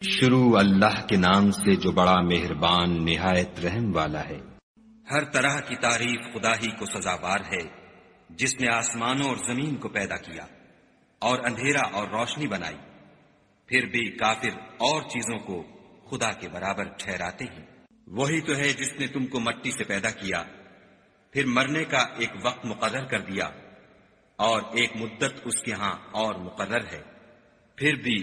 شروع اللہ کے نام سے جو بڑا مہربان نہایت رحم والا ہے۔ ہر طرح کی تعریف خدا ہی کو سزاوار ہے، جس نے آسمانوں اور زمین کو پیدا کیا اور اندھیرا اور روشنی بنائی۔ پھر بھی کافر اور چیزوں کو خدا کے برابر ٹھہراتے ہیں۔ وہی تو ہے جس نے تم کو مٹی سے پیدا کیا، پھر مرنے کا ایک وقت مقرر کر دیا اور ایک مدت اس کے ہاں اور مقرر ہے۔ پھر بھی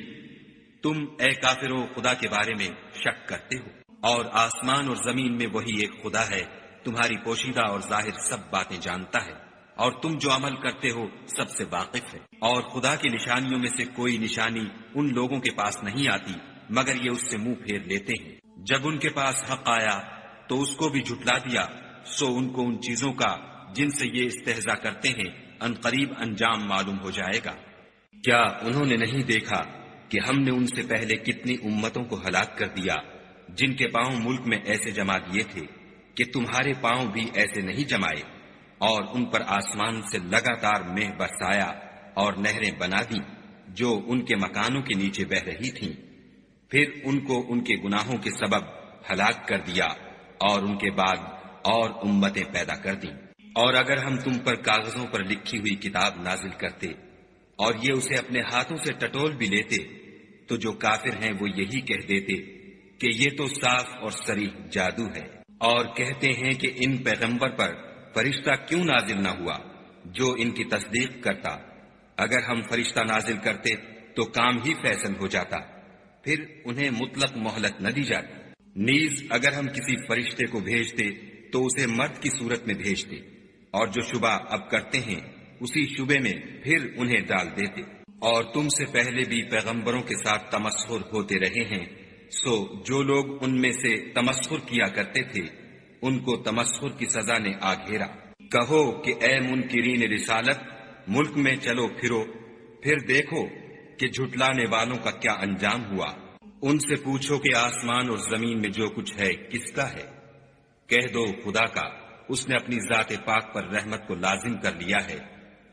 تم اے کافرو خدا کے بارے میں شک کرتے ہو، اور آسمان اور زمین میں وہی ایک خدا ہے، تمہاری پوشیدہ اور ظاہر سب باتیں جانتا ہے، اور تم جو عمل کرتے ہو سب سے واقف ہے۔ اور خدا کی نشانیوں میں سے کوئی نشانی ان لوگوں کے پاس نہیں آتی مگر یہ اس سے منہ پھیر لیتے ہیں۔ جب ان کے پاس حق آیا تو اس کو بھی جھٹلا دیا، سو ان کو ان چیزوں کا جن سے یہ استہزاء کرتے ہیں عنقریب انجام معلوم ہو جائے گا۔ کیا انہوں نے نہیں دیکھا کہ ہم نے ان سے پہلے کتنی امتوں کو ہلاک کر دیا جن کے پاؤں ملک میں ایسے جما دیے تھے کہ تمہارے پاؤں بھی ایسے نہیں جمائے، اور ان پر آسمان سے لگاتار مہ برسایا اور نہریں بنا دیں جو ان کے مکانوں کے نیچے بہ رہی تھیں۔ پھر ان کو ان کے گناہوں کے سبب ہلاک کر دیا اور ان کے بعد اور امتیں پیدا کر دیں۔ اور اگر ہم تم پر کاغذوں پر لکھی ہوئی کتاب نازل کرتے اور یہ اسے اپنے ہاتھوں سے ٹٹول بھی لیتے تو جو کافر ہیں وہ یہی کہہ دیتے کہ یہ تو صاف اور صریح جادو ہے، اور کہتے ہیں کہ ان پیغمبر پر فرشتہ کیوں نازل نہ ہوا جو ان کی تصدیق کرتا۔ اگر ہم فرشتہ نازل کرتے تو کام ہی فیصل ہو جاتا، پھر انہیں مطلق مہلت نہ دی جاتی۔ نیز اگر ہم کسی فرشتے کو بھیجتے تو اسے مرد کی صورت میں بھیجتے، اور جو شبہ اب کرتے ہیں اسی شبے میں پھر انہیں ڈال دیتے۔ اور تم سے پہلے بھی پیغمبروں کے ساتھ تمسخر ہوتے رہے ہیں، سو جو لوگ ان میں سے تمسخر کیا کرتے تھے ان کو تمسخر کی سزا نے آ گھیرا۔ کہو کہ اے منکرین رسالت، ملک میں چلو پھرو، پھر دیکھو کہ جھٹلانے والوں کا کیا انجام ہوا۔ ان سے پوچھو کہ آسمان اور زمین میں جو کچھ ہے کس کا ہے؟ کہہ دو خدا کا، اس نے اپنی ذات پاک پر رحمت کو لازم کر لیا ہے۔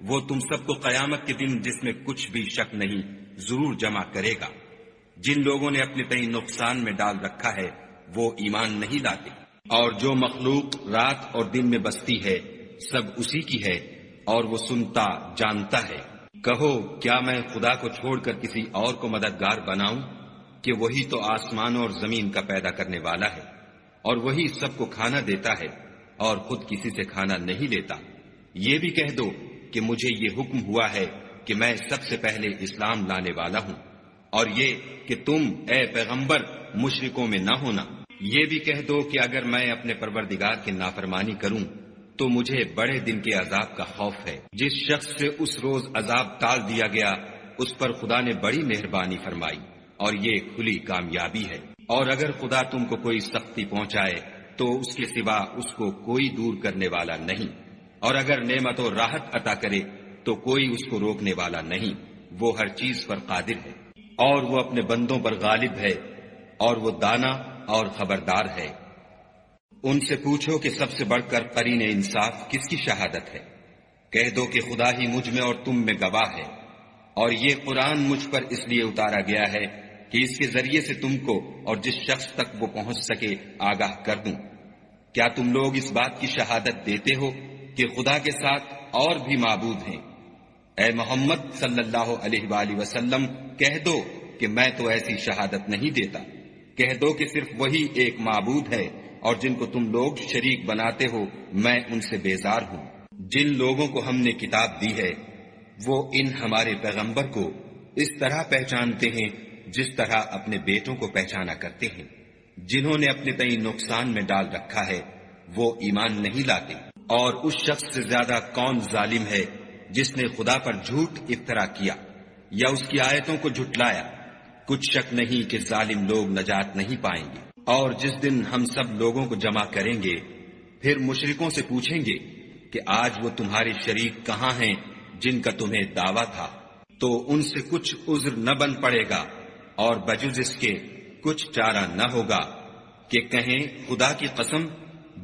وہ تم سب کو قیامت کے دن جس میں کچھ بھی شک نہیں ضرور جمع کرے گا۔ جن لوگوں نے اپنے تئیں نقصان میں ڈال رکھا ہے وہ ایمان نہیں لاتے، اور جو مخلوق رات اور دن میں بستی ہے سب اسی کی ہے، اور وہ سنتا جانتا ہے۔ کہو کیا میں خدا کو چھوڑ کر کسی اور کو مددگار بناؤں کہ وہی تو آسمانوں اور زمین کا پیدا کرنے والا ہے، اور وہی سب کو کھانا دیتا ہے اور خود کسی سے کھانا نہیں لیتا۔ یہ بھی کہہ دو کہ مجھے یہ حکم ہوا ہے کہ میں سب سے پہلے اسلام لانے والا ہوں، اور یہ کہ تم اے پیغمبر مشرکوں میں نہ ہونا۔ یہ بھی کہہ دو کہ اگر میں اپنے پروردگار کی نافرمانی کروں تو مجھے بڑے دن کے عذاب کا خوف ہے۔ جس شخص سے اس روز عذاب ٹال دیا گیا اس پر خدا نے بڑی مہربانی فرمائی، اور یہ کھلی کامیابی ہے۔ اور اگر خدا تم کو کوئی سختی پہنچائے تو اس کے سوا اس کو کوئی دور کرنے والا نہیں، اور اگر نعمت و راحت عطا کرے تو کوئی اس کو روکنے والا نہیں۔ وہ ہر چیز پر قادر ہے، اور وہ اپنے بندوں پر غالب ہے، اور وہ دانا اور خبردار ہے۔ ان سے پوچھو کہ سب سے بڑھ کر قرین انصاف کس کی شہادت ہے؟ کہہ دو کہ خدا ہی مجھ میں اور تم میں گواہ ہے، اور یہ قرآن مجھ پر اس لیے اتارا گیا ہے کہ اس کے ذریعے سے تم کو اور جس شخص تک وہ پہنچ سکے آگاہ کر دوں۔ کیا تم لوگ اس بات کی شہادت دیتے ہو کہ خدا کے ساتھ اور بھی معبود ہیں؟ اے محمد صلی اللہ علیہ وآلہ وسلم کہہ دو کہ میں تو ایسی شہادت نہیں دیتا۔ کہہ دو کہ صرف وہی ایک معبود ہے، اور جن کو تم لوگ شریک بناتے ہو میں ان سے بیزار ہوں۔ جن لوگوں کو ہم نے کتاب دی ہے وہ ان ہمارے پیغمبر کو اس طرح پہچانتے ہیں جس طرح اپنے بیٹوں کو پہچانا کرتے ہیں۔ جنہوں نے اپنے تئیں نقصان میں ڈال رکھا ہے وہ ایمان نہیں لاتے۔ اور اس شخص سے زیادہ کون ظالم ہے جس نے خدا پر جھوٹ افطرا کیا یا اس کی آیتوں کو جھٹلایا؟ کچھ شک نہیں کہ ظالم لوگ نجات نہیں پائیں گے۔ اور جس دن ہم سب لوگوں کو جمع کریں گے پھر مشرکوں سے پوچھیں گے کہ آج وہ تمہارے شریک کہاں ہیں جن کا تمہیں دعویٰ تھا؟ تو ان سے کچھ عذر نہ بن پڑے گا، اور بجز اس کے کچھ چارہ نہ ہوگا کہ کہیں خدا کی قسم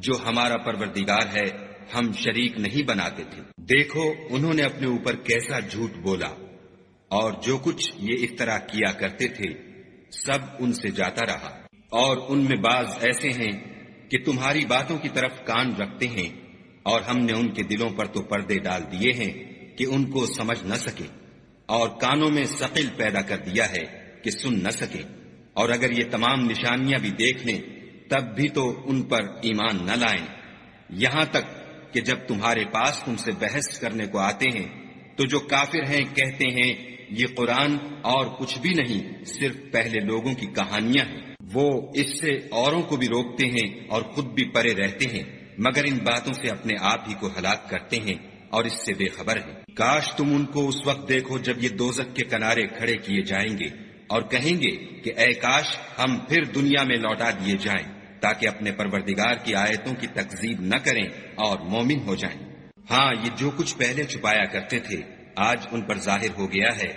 جو ہمارا پروردگار ہے ہم شریک نہیں بناتے تھے۔ دیکھو انہوں نے اپنے اوپر کیسا جھوٹ بولا، اور جو کچھ یہ افطرا کیا کرتے تھے سب ان سے جاتا رہا، اور ان میں بعض ایسے ہیں کہ تمہاری باتوں کی طرف کان رکھتے ہیں، اور ہم نے ان کے دلوں پر تو پردے ڈال دیے ہیں کہ ان کو سمجھ نہ سکے، اور کانوں میں ثقل پیدا کر دیا ہے کہ سن نہ سکے، اور اگر یہ تمام نشانیاں بھی دیکھ لیں تب بھی تو ان پر ایمان نہ لائیں، یہاں تک کہ جب تمہارے پاس تم سے بحث کرنے کو آتے ہیں تو جو کافر ہیں کہتے ہیں یہ قرآن اور کچھ بھی نہیں، صرف پہلے لوگوں کی کہانیاں ہیں۔ وہ اس سے اوروں کو بھی روکتے ہیں اور خود بھی پرے رہتے ہیں، مگر ان باتوں سے اپنے آپ ہی کو ہلاک کرتے ہیں اور اس سے بے خبر ہیں۔ کاش تم ان کو اس وقت دیکھو جب یہ دوزخ کے کنارے کھڑے کیے جائیں گے اور کہیں گے کہ اے کاش ہم پھر دنیا میں لوٹا دیے جائیں تاکہ اپنے پروردگار کی آیتوں کی تکذیب نہ کریں اور مومن ہو جائیں۔ ہاں، یہ جو کچھ پہلے چھپایا کرتے تھے آج ان پر ظاہر ہو گیا ہے،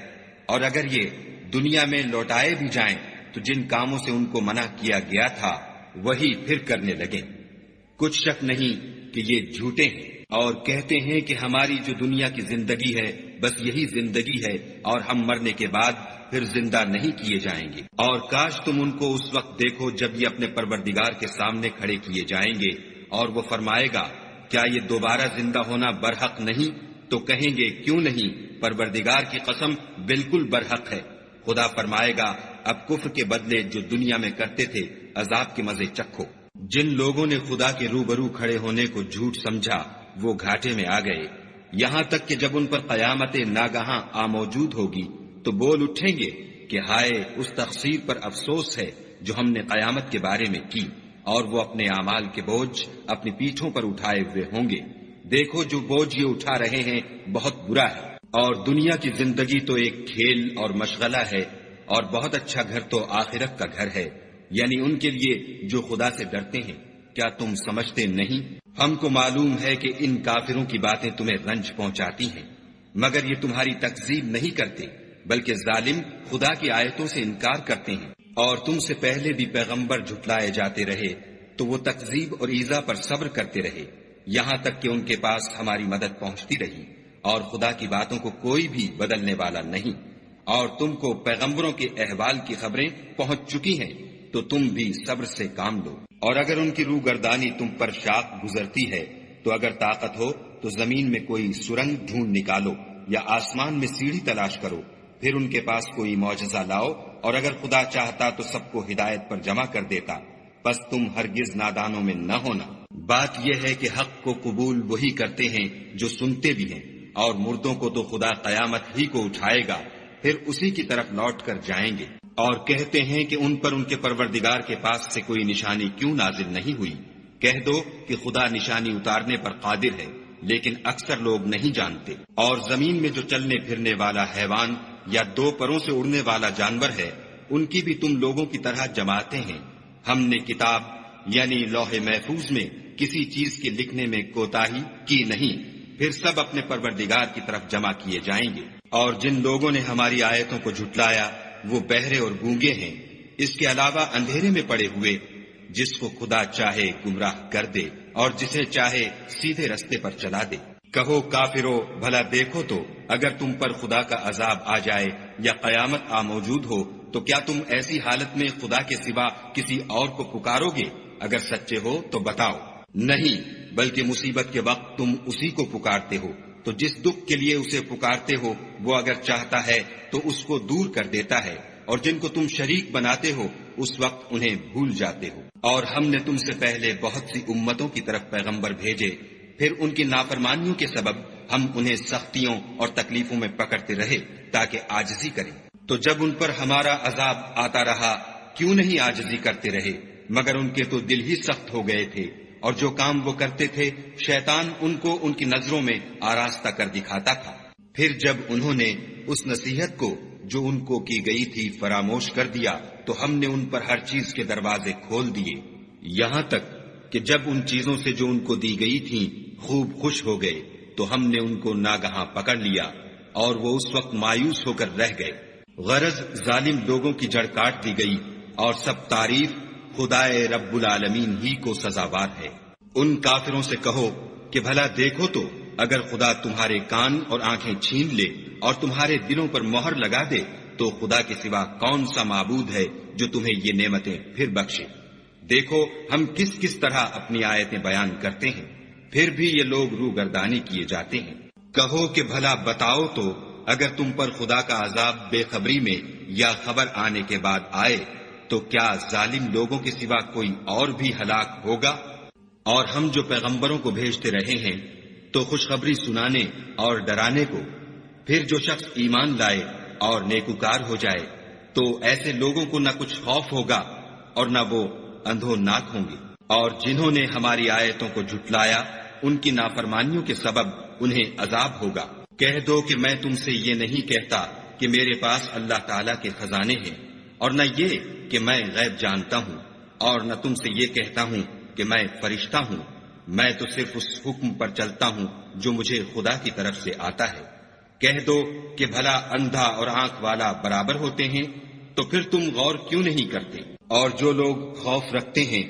اور اگر یہ دنیا میں لوٹائے بھی جائیں تو جن کاموں سے ان کو منع کیا گیا تھا وہی پھر کرنے لگیں۔ کچھ شک نہیں کہ یہ جھوٹے ہیں اور کہتے ہیں کہ ہماری جو دنیا کی زندگی ہے بس یہی زندگی ہے اور ہم مرنے کے بعد پھر زندہ نہیں کیے جائیں گے۔ اور کاش تم ان کو اس وقت دیکھو جب یہ اپنے پروردگار کے سامنے کھڑے کیے جائیں گے اور وہ فرمائے گا کیا یہ دوبارہ زندہ ہونا برحق نہیں؟ تو کہیں گے کیوں نہیں، پروردگار کی قسم بالکل برحق ہے۔ خدا فرمائے گا اب کفر کے بدلے جو دنیا میں کرتے تھے عذاب کے مزے چکھو۔ جن لوگوں نے خدا کے روبرو کھڑے ہونے کو جھوٹ سمجھا وہ گھاٹے میں آ گئے، یہاں تک کہ جب ان پر قیامت ناگہاں موجود ہوگی تو بول اٹھیں گے کہ ہائے اس تقصیر پر افسوس ہے جو ہم نے قیامت کے بارے میں کی، اور وہ اپنے اعمال کے بوجھ اپنی پیٹھوں پر اٹھائے ہوئے ہوں گے۔ دیکھو جو بوجھ یہ اٹھا رہے ہیں بہت برا ہے، اور دنیا کی زندگی تو ایک کھیل اور مشغلہ ہے، اور بہت اچھا گھر تو آخرت کا گھر ہے، یعنی ان کے لیے جو خدا سے ڈرتے ہیں۔ کیا تم سمجھتے نہیں؟ ہم کو معلوم ہے کہ ان کافروں کی باتیں تمہیں رنج پہنچاتی ہیں، مگر یہ تمہاری تکذیب نہیں کرتے، بلکہ ظالم خدا کی آیتوں سے انکار کرتے ہیں۔ اور تم سے پہلے بھی پیغمبر جھٹلائے جاتے رہے تو وہ تکذیب اور ایذا پر صبر کرتے رہے، یہاں تک کہ ان کے پاس ہماری مدد پہنچتی رہی، اور خدا کی باتوں کو کوئی بھی بدلنے والا نہیں۔ اور تم کو پیغمبروں کے احوال کی خبریں پہنچ چکی ہیں تو تم بھی صبر سے کام لو۔ اور اگر ان کی روح گردانی تم پر شاق گزرتی ہے تو اگر طاقت ہو تو زمین میں کوئی سرنگ ڈھونڈ نکالو یا آسمان میں سیڑھی تلاش کرو، پھر ان کے پاس کوئی معجزہ لاؤ، اور اگر خدا چاہتا تو سب کو ہدایت پر جمع کر دیتا، بس تم ہرگز نادانوں میں نہ ہونا۔ بات یہ ہے کہ حق کو قبول وہی کرتے ہیں جو سنتے بھی ہیں، اور مردوں کو تو خدا قیامت ہی کو اٹھائے گا، پھر اسی کی طرف لوٹ کر جائیں گے۔ اور کہتے ہیں کہ ان پر ان کے پروردگار کے پاس سے کوئی نشانی کیوں نازل نہیں ہوئی؟ کہہ دو کہ خدا نشانی اتارنے پر قادر ہے، لیکن اکثر لوگ نہیں جانتے۔ اور زمین میں جو چلنے پھرنے والا حیوان یا دو پروں سے اڑنے والا جانور ہے ان کی بھی تم لوگوں کی طرح جماعتیں ہیں۔ ہم نے کتاب یعنی لوح محفوظ میں کسی چیز کے لکھنے میں کوتاہی کی نہیں، پھر سب اپنے پروردگار کی طرف جمع کیے جائیں گے۔ اور جن لوگوں نے ہماری آیتوں کو جھٹلایا وہ بہرے اور گونگے ہیں، اس کے علاوہ اندھیرے میں پڑے ہوئے، جس کو خدا چاہے گمراہ کر دے اور جسے چاہے سیدھے رستے پر چلا دے۔ کہو کافرو بھلا دیکھو تو اگر تم پر خدا کا عذاب آ جائے یا قیامت موجود ہو تو کیا تم ایسی حالت میں خدا کے سوا کسی اور کو پکارو گے؟ اگر سچے ہو تو بتاؤ۔ نہیں، بلکہ مصیبت کے وقت تم اسی کو پکارتے ہو، تو جس دکھ کے لیے اسے پکارتے ہو وہ اگر چاہتا ہے تو اس کو دور کر دیتا ہے، اور جن کو تم شریک بناتے ہو اس وقت انہیں بھول جاتے ہو۔ اور ہم نے تم سے پہلے بہت سی امتوں کی طرف پیغمبر بھیجے، پھر ان کی نافرمانیوں کے سبب ہم انہیں سختیوں اور تکلیفوں میں پکڑتے رہے تاکہ عاجزی کریں۔ تو جب ان پر ہمارا عذاب آتا رہا کیوں نہیں عاجزی کرتے رہے، مگر ان کے تو دل ہی سخت ہو گئے تھے، اور جو کام وہ کرتے تھے شیطان ان کو ان کی نظروں میں آراستہ کر دکھاتا تھا۔ پھر جب انہوں نے اس نصیحت کو جو ان کو کی گئی تھی فراموش کر دیا تو ہم نے ان پر ہر چیز کے دروازے کھول دیے، یہاں تک کہ جب ان چیزوں سے جو ان کو دی گئی تھیں خوب خوش ہو گئے تو ہم نے ان کو ناگہاں پکڑ لیا، اور وہ اس وقت مایوس ہو کر رہ گئے۔ غرض ظالم لوگوں کی جڑ کاٹ دی گئی، اور سب تعریف خدائے رب العالمین ہی کو سزاوار ہے۔ ان کافروں سے کہو کہ بھلا دیکھو تو اگر خدا تمہارے کان اور آنکھیں چھین لے اور تمہارے دلوں پر مہر لگا دے تو خدا کے سوا کون سا معبود ہے جو تمہیں یہ نعمتیں پھر بخشے؟ دیکھو ہم کس کس طرح اپنی آیتیں بیان کرتے ہیں، پھر بھی یہ لوگ روگردانی کیے جاتے ہیں۔ کہو کہ بھلا بتاؤ تو اگر تم پر خدا کا عذاب بے خبری میں یا خبر آنے کے بعد آئے تو کیا ظالم لوگوں کے سوا کوئی اور بھی ہلاک ہوگا؟ اور ہم جو پیغمبروں کو بھیجتے رہے ہیں تو خوشخبری سنانے اور ڈرانے کو، پھر جو شخص ایمان لائے اور نیکوکار ہو جائے تو ایسے لوگوں کو نہ کچھ خوف ہوگا اور نہ وہ اندھو ناک ہوں گے۔ اور جنہوں نے ہماری آیتوں کو جھٹلایا ان کی نافرمانیوں کے سبب انہیں عذاب ہوگا۔ کہہ دو کہ میں تم سے یہ نہیں کہتا کہ میرے پاس اللہ تعالیٰ کے خزانے ہیں، اور نہ یہ کہ میں غیب جانتا ہوں، اور نہ تم سے یہ کہتا ہوں کہ میں فرشتہ ہوں۔ میں تو صرف اس حکم پر چلتا ہوں جو مجھے خدا کی طرف سے آتا ہے۔ کہہ دو کہ بھلا اندھا اور آنکھ والا برابر ہوتے ہیں، تو پھر تم غور کیوں نہیں کرتے؟ اور جو لوگ خوف رکھتے ہیں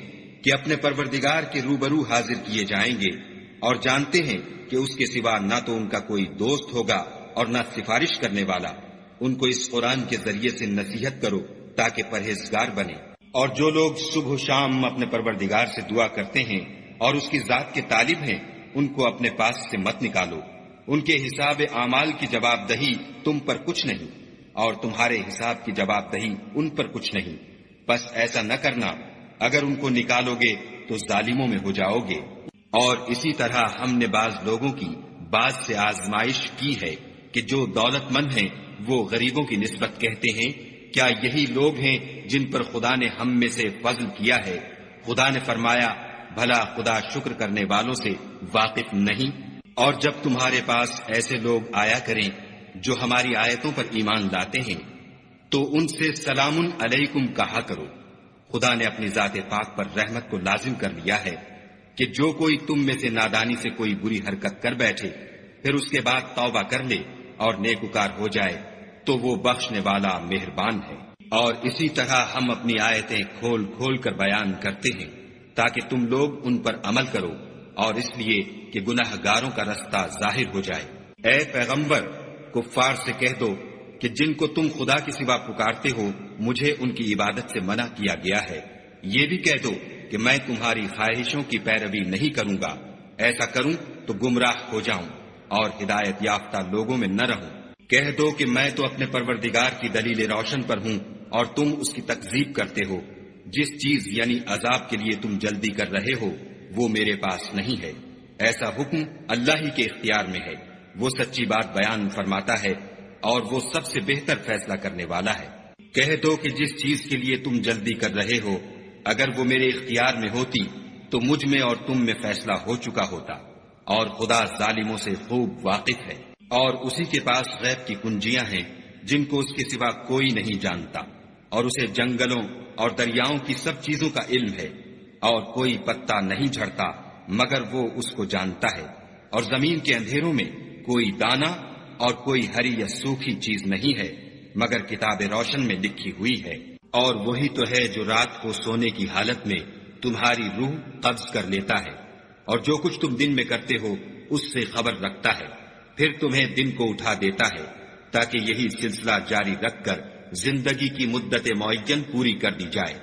کہ اپنے پروردگار کے روبرو حاضر کیے جائیں گے اور جانتے ہیں کہ اس کے سوا نہ تو ان کا کوئی دوست ہوگا اور نہ سفارش کرنے والا، ان کو اس قرآن کے ذریعے سے نصیحت کرو تاکہ پرہیزگار بنے۔ اور جو لوگ صبح و شام اپنے پروردگار سے دعا کرتے ہیں اور اس کی ذات کے طالب ہیں، ان کو اپنے پاس سے مت نکالو۔ ان کے حساب اعمال کی جواب دہی تم پر کچھ نہیں، اور تمہارے حساب کی جواب دہی ان پر کچھ نہیں۔ بس ایسا نہ کرنا، اگر ان کو نکالو گے تو ظالموں میں ہو جاؤ گے۔ اور اسی طرح ہم نے بعض لوگوں کی بعض سے آزمائش کی ہے کہ جو دولت مند ہیں وہ غریبوں کی نسبت کہتے ہیں کیا یہی لوگ ہیں جن پر خدا نے ہم میں سے فضل کیا ہے؟ خدا نے فرمایا بھلا خدا شکر کرنے والوں سے واقف نہیں؟ اور جب تمہارے پاس ایسے لوگ آیا کریں جو ہماری آیتوں پر ایمان لاتے ہیں تو ان سے سلام علیکم کہا کرو۔ خدا نے اپنی ذات پاک پر رحمت کو لازم کر لیا ہے کہ جو کوئی تم میں سے نادانی سے کوئی بری حرکت کر بیٹھے پھر اس کے بعد توبہ کر لے اور نیکوکار ہو جائے تو وہ بخشنے والا مہربان ہے۔ اور اسی طرح ہم اپنی آیتیں کھول کھول کر بیان کرتے ہیں تاکہ تم لوگ ان پر عمل کرو، اور اس لیے کہ گناہ گاروں کا رستہ ظاہر ہو جائے۔ اے پیغمبر، کفار سے کہہ دو کہ جن کو تم خدا کے سوا پکارتے ہو مجھے ان کی عبادت سے منع کیا گیا ہے۔ یہ بھی کہہ دو کہ میں تمہاری خواہشوں کی پیروی نہیں کروں گا، ایسا کروں تو گمراہ ہو جاؤں اور ہدایت یافتہ لوگوں میں نہ رہوں۔ کہہ دو کہ میں تو اپنے پروردگار کی دلیل روشن پر ہوں اور تم اس کی تکذیب کرتے ہو۔ جس چیز یعنی عذاب کے لیے تم جلدی کر رہے ہو وہ میرے پاس نہیں ہے، ایسا حکم اللہ ہی کے اختیار میں ہے۔ وہ سچی بات بیان فرماتا ہے اور وہ سب سے بہتر فیصلہ کرنے والا ہے۔ کہہ دو کہ جس چیز کے لیے تم جلدی کر رہے ہو اگر وہ میرے اختیار میں ہوتی تو مجھ میں اور تم میں فیصلہ ہو چکا ہوتا، اور خدا ظالموں سے خوب واقف ہے۔ اور اسی کے پاس غیب کی کنجیاں ہیں جن کو اس کے سوا کوئی نہیں جانتا، اور اسے جنگلوں اور دریاؤں کی سب چیزوں کا علم ہے، اور کوئی پتا نہیں جھڑتا مگر وہ اس کو جانتا ہے، اور زمین کے اندھیروں میں کوئی دانہ اور کوئی ہری یا سوکھی چیز نہیں ہے مگر کتاب روشن میں لکھی ہوئی ہے۔ اور وہی تو ہے جو رات کو سونے کی حالت میں تمہاری روح قبض کر لیتا ہے، اور جو کچھ تم دن میں کرتے ہو اس سے خبر رکھتا ہے، پھر تمہیں دن کو اٹھا دیتا ہے تاکہ یہی سلسلہ جاری رکھ کر زندگی کی مدت معین پوری کر دی جائے۔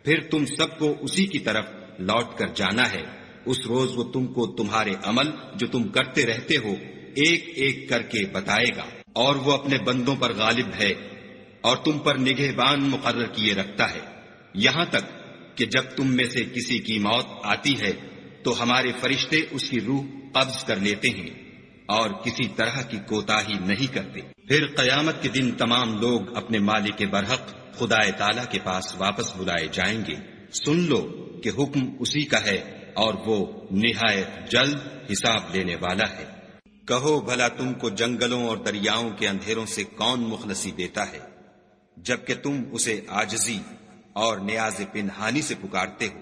پھر تم سب کو اسی کی طرف لوٹ کر جانا ہے۔ اس روز وہ تم کو تمہارے عمل جو تم کرتے رہتے ہو ایک ایک کر کے بتائے گا، اور وہ اپنے بندوں پر غالب ہے اور تم پر نگہبان مقرر کیے رکھتا ہے، یہاں تک کہ جب تم میں سے کسی کی موت آتی ہے تو ہمارے فرشتے اس کی روح قبض کر لیتے ہیں اور کسی طرح کی کوتاہی نہیں کرتے۔ پھر قیامت کے دن تمام لوگ اپنے مالک برحق خدا تعالی کے پاس واپس بلائے جائیں گے۔ سن لو کہ حکم اسی کا ہے اور وہ نہایت جلد حساب لینے والا ہے۔ کہو بھلا تم کو جنگلوں اور دریاؤں کے اندھیروں سے کون مخلصی دیتا ہے جبکہ تم اسے عاجزی اور نیاز پنہانی سے پکارتے ہو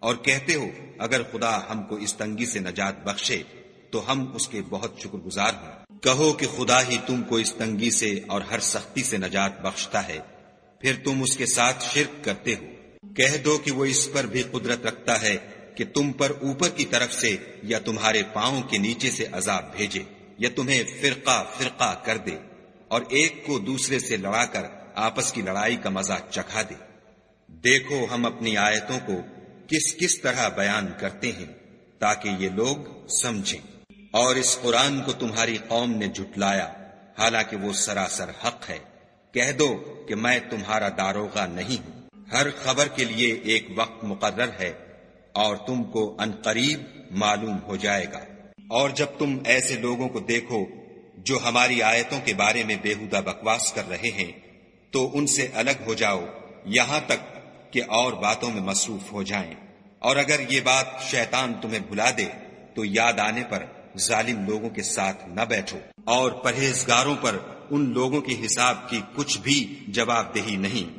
اور کہتے ہو اگر خدا ہم کو اس تنگی سے نجات بخشے تو ہم اس کے بہت شکر گزار ہوں۔ کہو کہ خدا ہی تم کو اس تنگی سے اور ہر سختی سے نجات بخشتا ہے، پھر تم اس کے ساتھ شرک کرتے ہو۔ کہہ دو کہ وہ اس پر بھی قدرت رکھتا ہے کہ تم پر اوپر کی طرف سے یا تمہارے پاؤں کے نیچے سے عذاب بھیجے یا تمہیں فرقہ فرقہ کر دے، اور ایک کو دوسرے سے لڑا کر آپس کی لڑائی کا مزہ چکھا دے۔ دیکھو ہم اپنی آیتوں کو کس کس طرح بیان کرتے ہیں تاکہ یہ لوگ سمجھیں۔ اور اس قرآن کو تمہاری قوم نے جھٹلایا حالانکہ وہ سراسر حق ہے۔ کہہ دو کہ میں تمہارا داروغہ نہیں ہوں۔ ہر خبر کے لیے ایک وقت مقرر ہے اور تم کو عنقریب معلوم ہو جائے گا۔ اور جب تم ایسے لوگوں کو دیکھو جو ہماری آیتوں کے بارے میں بےہودہ بکواس کر رہے ہیں تو ان سے الگ ہو جاؤ یہاں تک کہ اور باتوں میں مصروف ہو جائیں۔ اور اگر یہ بات شیطان تمہیں بھلا دے تو یاد آنے پر ظالم لوگوں کے ساتھ نہ بیٹھو، اور پرہیزگاروں پر ان لوگوں کے حساب کی کچھ بھی جواب دہی نہیں،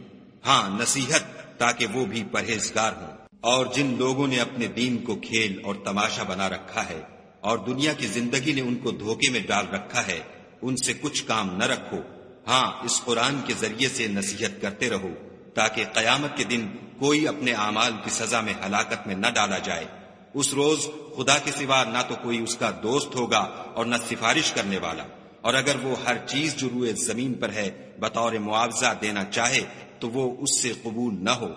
ہاں نصیحت تاکہ وہ بھی پرہیزگار ہوں۔ اور جن لوگوں نے اپنے دین کو کھیل اور تماشا بنا رکھا ہے اور دنیا کی زندگی نے ان کو دھوکے میں ڈال رکھا ہے، ان سے کچھ کام نہ رکھو، ہاں اس قرآن کے ذریعے سے نصیحت کرتے رہو تاکہ قیامت کے دن کوئی اپنے اعمال کی سزا میں ہلاکت میں نہ ڈالا جائے۔ اس روز خدا کے سوا نہ تو کوئی اس کا دوست ہوگا اور نہ سفارش کرنے والا، اور اگر وہ ہر چیز جو روئے زمین پر ہے بطور معاوضہ دینا چاہے تو وہ اس سے قبول نہ ہو۔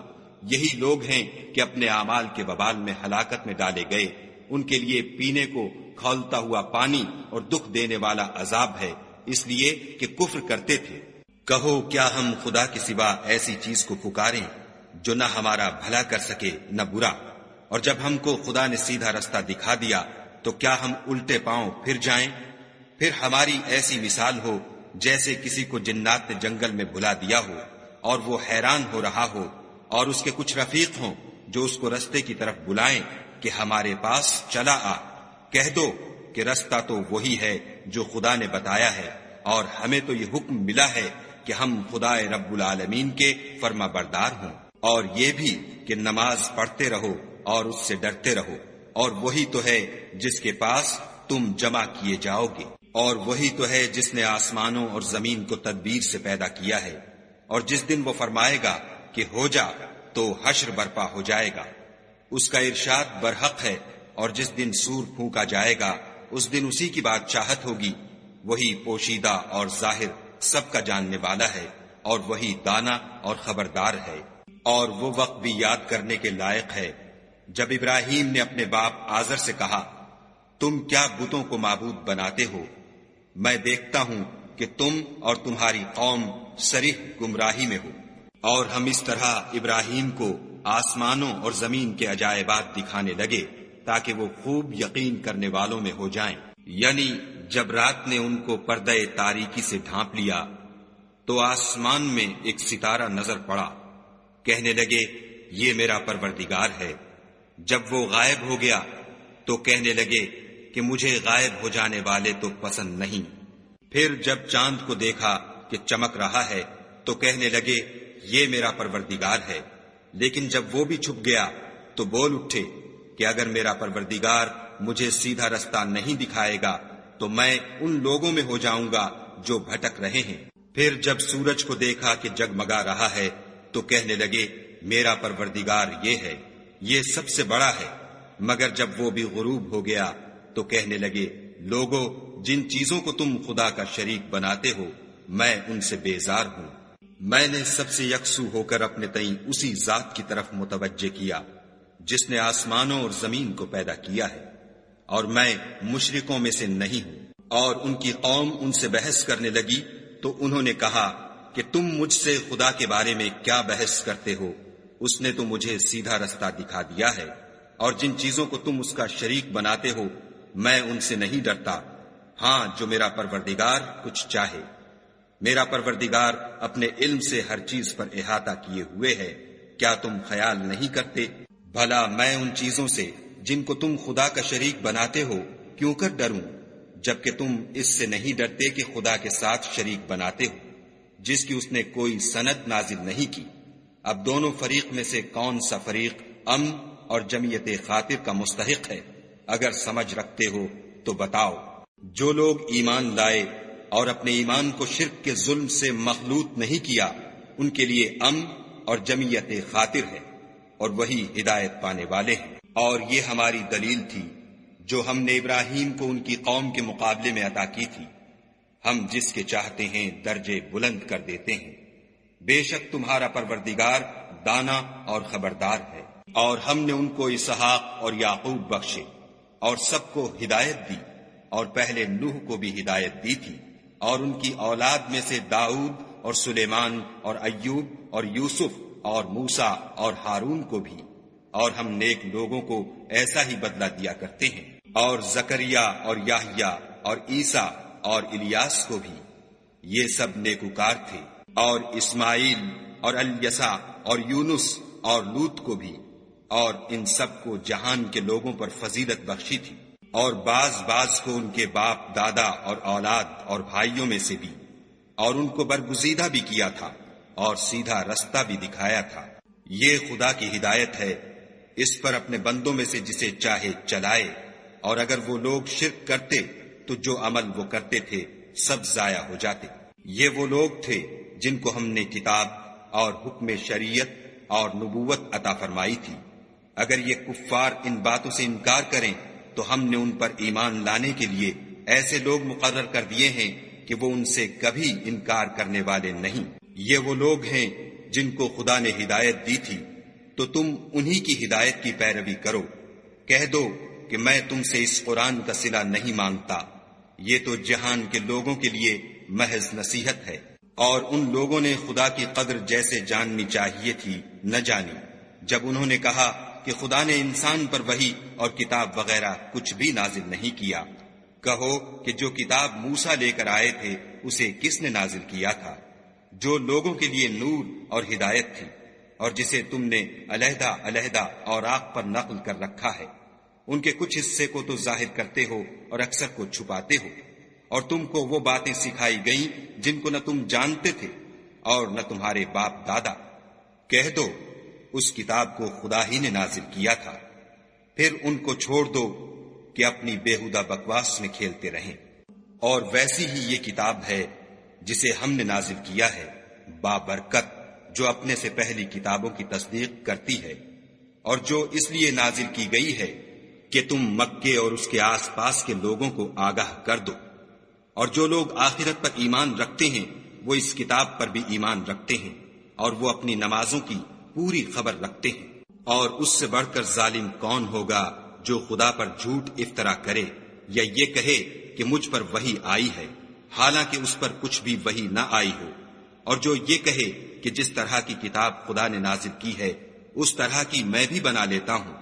یہی لوگ ہیں کہ اپنے اعمال کے وبال میں ہلاکت میں ڈالے گئے، ان کے لیے پینے کو کھولتا ہوا پانی اور دکھ دینے والا عذاب ہے، اس لیے کہ کفر کرتے تھے۔ کہو کیا ہم خدا کے سوا ایسی چیز کو پکاریں جو نہ ہمارا بھلا کر سکے نہ برا؟ اور جب ہم کو خدا نے سیدھا رستہ دکھا دیا تو کیا ہم الٹے پاؤں پھر جائیں؟ پھر ہماری ایسی مثال ہو جیسے کسی کو جنات نے جنگل میں بھلا دیا ہو اور وہ حیران ہو رہا ہو، اور اس کے کچھ رفیق ہوں جو اس کو رستے کی طرف بلائیں کہ ہمارے پاس چلا آ۔ کہہ دو کہ رستہ تو وہی ہے جو خدا نے بتایا ہے، اور ہمیں تو یہ حکم ملا ہے کہ ہم خدا رب العالمین کے فرما بردار ہوں، اور یہ بھی کہ نماز پڑھتے رہو اور اس سے ڈرتے رہو، اور وہی تو ہے جس کے پاس تم جمع کیے جاؤ گے، اور وہی تو ہے جس نے آسمانوں اور زمین کو تدبیر سے پیدا کیا ہے، اور جس دن وہ فرمائے گا کہ ہو جا تو حشر برپا ہو جائے گا، اس کا ارشاد برحق ہے، اور جس دن سور پھونکا جائے گا اس دن اسی کی بادشاہت ہوگی، وہی پوشیدہ اور ظاہر سب کا جاننے والا ہے، اور وہی دانا اور خبردار ہے۔ اور وہ وقت بھی یاد کرنے کے لائق ہے جب ابراہیم نے اپنے باپ آزر سے کہا، تم کیا بتوں کو معبود بناتے ہو؟ میں دیکھتا ہوں کہ تم اور تمہاری قوم صریح گمراہی میں ہو۔ اور ہم اس طرح ابراہیم کو آسمانوں اور زمین کے عجائبات دکھانے لگے تاکہ وہ خوب یقین کرنے والوں میں ہو جائیں۔ یعنی جب رات نے ان کو پردہ تاریکی سے ڈھانپ لیا تو آسمان میں ایک ستارہ نظر پڑا، کہنے لگے یہ میرا پروردگار ہے۔ جب وہ غائب ہو گیا تو کہنے لگے کہ مجھے غائب ہو جانے والے تو پسند نہیں۔ پھر جب چاند کو دیکھا کہ چمک رہا ہے تو کہنے لگے یہ میرا پروردگار ہے۔ لیکن جب وہ بھی چھپ گیا تو بول اٹھے کہ اگر میرا پروردگار مجھے سیدھا رستہ نہیں دکھائے گا تو میں ان لوگوں میں ہو جاؤں گا جو بھٹک رہے ہیں۔ پھر جب سورج کو دیکھا کہ جگمگا رہا ہے تو کہنے لگے میرا پروردگار یہ ہے، یہ سب سے بڑا ہے۔ مگر جب وہ بھی غروب ہو گیا تو کہنے لگے لوگو جن چیزوں کو تم خدا کا شریک بناتے ہو میں ان سے بیزار ہوں۔ میں نے سب سے یکسو ہو کر اپنے تئیں اسی ذات کی طرف متوجہ کیا جس نے آسمانوں اور زمین کو پیدا کیا ہے، اور میں مشرکوں میں سے نہیں ہوں۔ اور ان کی قوم ان سے بحث کرنے لگی تو انہوں نے کہا کہ تم مجھ سے خدا کے بارے میں کیا بحث کرتے ہو؟ اس نے تو مجھے سیدھا رستہ دکھا دیا ہے، اور جن چیزوں کو تم اس کا شریک بناتے ہو میں ان سے نہیں ڈرتا، ہاں جو میرا پروردگار کچھ چاہے۔ میرا پروردگار اپنے علم سے ہر چیز پر احاطہ کیے ہوئے ہے، کیا تم خیال نہیں کرتے؟ بھلا میں ان چیزوں سے جن کو تم خدا کا شریک بناتے ہو کیوں کر ڈروں، جبکہ تم اس سے نہیں ڈرتے کہ خدا کے ساتھ شریک بناتے ہو جس کی اس نے کوئی سند نازل نہیں کی۔ اب دونوں فریق میں سے کون سا فریق امن اور جمعیت خاطر کا مستحق ہے؟ اگر سمجھ رکھتے ہو تو بتاؤ۔ جو لوگ ایمان لائے اور اپنے ایمان کو شرک کے ظلم سے مخلوط نہیں کیا ان کے لیے امن اور جمعیت خاطر ہے، اور وہی ہدایت پانے والے ہیں۔ اور یہ ہماری دلیل تھی جو ہم نے ابراہیم کو ان کی قوم کے مقابلے میں عطا کی تھی۔ ہم جس کے چاہتے ہیں درجے بلند کر دیتے ہیں۔ بے شک تمہارا پروردگار دانا اور خبردار ہے۔ اور ہم نے ان کو اسحاق اور یعقوب بخشے اور سب کو ہدایت دی، اور پہلے نوح کو بھی ہدایت دی تھی، اور ان کی اولاد میں سے داؤد اور سلیمان اور ایوب اور یوسف اور موسیٰ اور ہارون کو بھی، اور ہم نیک لوگوں کو ایسا ہی بدلہ دیا کرتے ہیں، اور زکریا اور یحییٰ اور عیسیٰ اور الیاس کو بھی، یہ سب نیکوکار تھے، اور اسماعیل اور الیسع اور یونس اور لوط کو بھی، اور ان سب کو جہان کے لوگوں پر فضیلت بخشی تھی، اور بعض کو ان کے باپ دادا اور اولاد اور بھائیوں میں سے بھی، اور ان کو برگزیدہ بھی کیا تھا اور سیدھا رستہ بھی دکھایا تھا۔ یہ خدا کی ہدایت ہے، اس پر اپنے بندوں میں سے جسے چاہے چلائے، اور اگر وہ لوگ شرک کرتے تو جو عمل وہ کرتے تھے سب ضائع ہو جاتے۔ یہ وہ لوگ تھے جن کو ہم نے کتاب اور حکم شریعت اور نبوت عطا فرمائی تھی۔ اگر یہ کفار ان باتوں سے انکار کریں تو ہم نے ان پر ایمان لانے کے لیے ایسے لوگ مقرر کر دیے ہیں کہ وہ ان سے کبھی انکار کرنے والے نہیں۔ یہ وہ لوگ ہیں جن کو خدا نے ہدایت دی تھی، تو تم انہی کی ہدایت کی پیروی کرو۔ کہہ دو کہ میں تم سے اس قرآن کا صلہ نہیں مانگتا، یہ تو جہان کے لوگوں کے لیے محض نصیحت ہے۔ اور ان لوگوں نے خدا کی قدر جیسے جاننی چاہیے تھی نہ جانی، جب انہوں نے کہا کہ خدا نے انسان پر وحی اور کتاب وغیرہ کچھ بھی نازل نہیں کیا۔ کہو کہ جو کتاب موسیٰ لے کر آئے تھے اسے کس نے نازل کیا تھا، جو لوگوں کے لیے نور اور ہدایت تھی، اور جسے تم نے علیحدہ علیحدہ اوراق پر نقل کر رکھا ہے۔ ان کے کچھ حصے کو تو ظاہر کرتے ہو اور اکثر کو چھپاتے ہو، اور تم کو وہ باتیں سکھائی گئیں جن کو نہ تم جانتے تھے اور نہ تمہارے باپ دادا۔ کہہ دو اس کتاب کو خدا ہی نے نازل کیا تھا، پھر ان کو چھوڑ دو کہ اپنی بےہودہ بکواس میں کھیلتے رہیں۔ اور ویسی ہی یہ کتاب ہے جسے ہم نے نازل کیا ہے، بابرکت، جو اپنے سے پہلی کتابوں کی تصدیق کرتی ہے، اور جو اس لیے نازل کی گئی ہے کہ تم مکے اور اس کے آس پاس کے لوگوں کو آگاہ کر دو، اور جو لوگ آخرت پر ایمان رکھتے ہیں وہ اس کتاب پر بھی ایمان رکھتے ہیں، اور وہ اپنی نمازوں کی پوری خبر رکھتے ہیں۔ اور اس سے بڑھ کر ظالم کون ہوگا جو خدا پر جھوٹ افطرا کرے یا یہ کہے کہ مجھ پر وحی آئی ہے حالانکہ اس پر کچھ بھی وحی نہ آئی ہو، اور جو یہ کہے کہ جس طرح کی کتاب خدا نے نازل کی ہے اس طرح کی میں بھی بنا لیتا ہوں۔